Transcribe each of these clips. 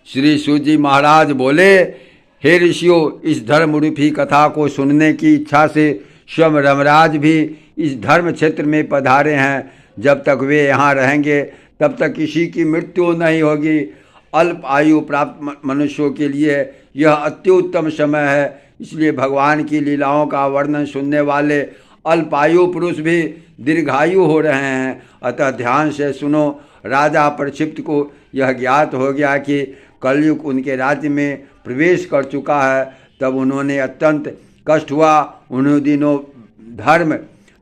श्री सूजी महाराज बोले, हे ऋषियों, इस धर्म रूपी कथा को सुनने की इच्छा से स्वयं यमराज भी इस धर्म क्षेत्र में पधारे हैं। जब तक वे यहाँ रहेंगे तब तक किसी की मृत्यु नहीं होगी। अल्प आयु प्राप्त मनुष्यों के लिए यह अत्युत्तम समय है। इसलिए भगवान की लीलाओं का वर्णन सुनने वाले अल्पायु पुरुष भी दीर्घायु हो रहे हैं। अतः ध्यान से सुनो। राजा प्रक्षिप्त को यह ज्ञात हो गया कि कलयुग उनके राज्य में प्रवेश कर चुका है। तब उन्होंने अत्यंत कष्ट हुआ। उन्हीं दिनों धर्म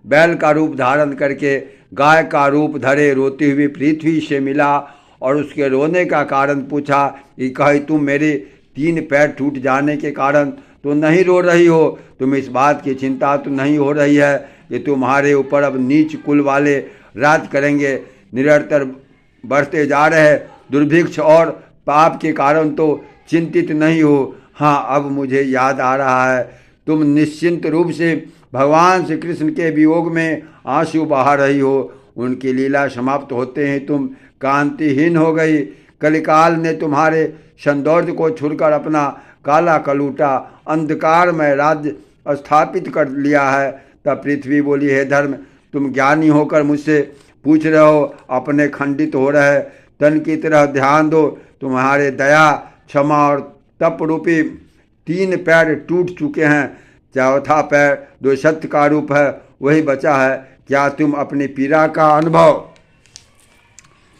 बैल का रूप धारण करके गाय का रूप धरे रोती हुई पृथ्वी से मिला और उसके रोने का कारण पूछा कि कहीं तुम मेरे 3 पैर टूट जाने के कारण तो नहीं रो रही हो? तुम इस बात की चिंता तो नहीं हो रही है कि तुम्हारे ऊपर अब नीच कुल वाले राज करेंगे? निरंतर बढ़ते जा रहे दुर्भिक्ष और पाप के कारण तो चिंतित नहीं हो। हाँ, अब मुझे याद आ रहा है, तुम निश्चिंत रूप से भगवान श्री कृष्ण के वियोग में आंसू बहा रही हो। उनकी लीला समाप्त होते ही तुम कांतिहीन हो गई। कलिकाल ने तुम्हारे सौंदर्य को छुड़कर अपना काला कलूटा अंधकारमय राज्य स्थापित कर लिया है। तब पृथ्वी बोली, हे धर्म, तुम ज्ञानी होकर मुझसे पूछ रहे हो, अपने खंडित हो रहे तन की तरह ध्यान दो। तुम्हारे दया, क्षमा और तप रूपी 3 पैर टूट चुके हैं। चौथा पैर जो सत्य का रूप है वही बचा है। क्या तुम अपनी पीड़ा का अनुभव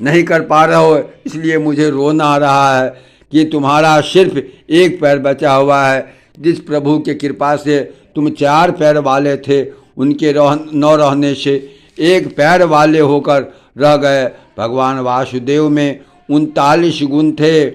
नहीं कर पा रहे हो? इसलिए मुझे रोना आ रहा है कि तुम्हारा सिर्फ 1 पैर बचा हुआ है। जिस प्रभु के कृपा से तुम 4 पैर वाले थे, उनके न रहने से 1 पैर वाले होकर रह गए। भगवान वासुदेव में 39 गुण थे।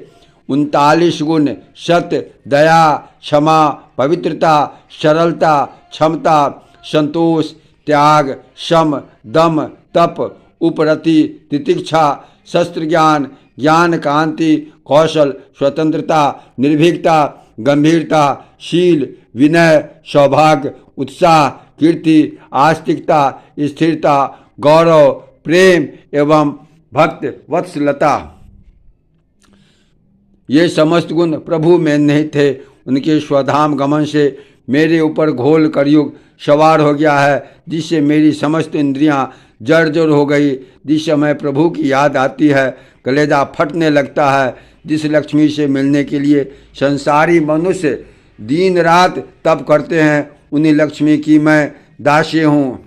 39 गुण सत्य, दया, क्षमा, पवित्रता, सरलता, क्षमता, संतोष, त्याग, सम, दम, तप, उपरति, तितिक्षा, शस्त्र ज्ञान, ज्ञान कांति, कौशल, स्वतंत्रता, निर्भीकता, गंभीरता, शील, विनय, सौभाग्य, उत्साह, कीर्ति, आस्तिकता, स्थिरता, गौरव, प्रेम एवं भक्त वत्सलता, ये समस्त गुण प्रभु में नहीं थे। उनके स्वधाम गमन से मेरे ऊपर घोल कलयुग सवार हो गया है, जिससे मेरी समस्त इंद्रियां जर्जर हो गई। जिस समय प्रभु की याद आती है कलेजा फटने लगता है। जिस लक्ष्मी से मिलने के लिए संसारी मनुष्य दिन रात तप करते हैं, उन्हीं लक्ष्मी की मैं दासी हूँ।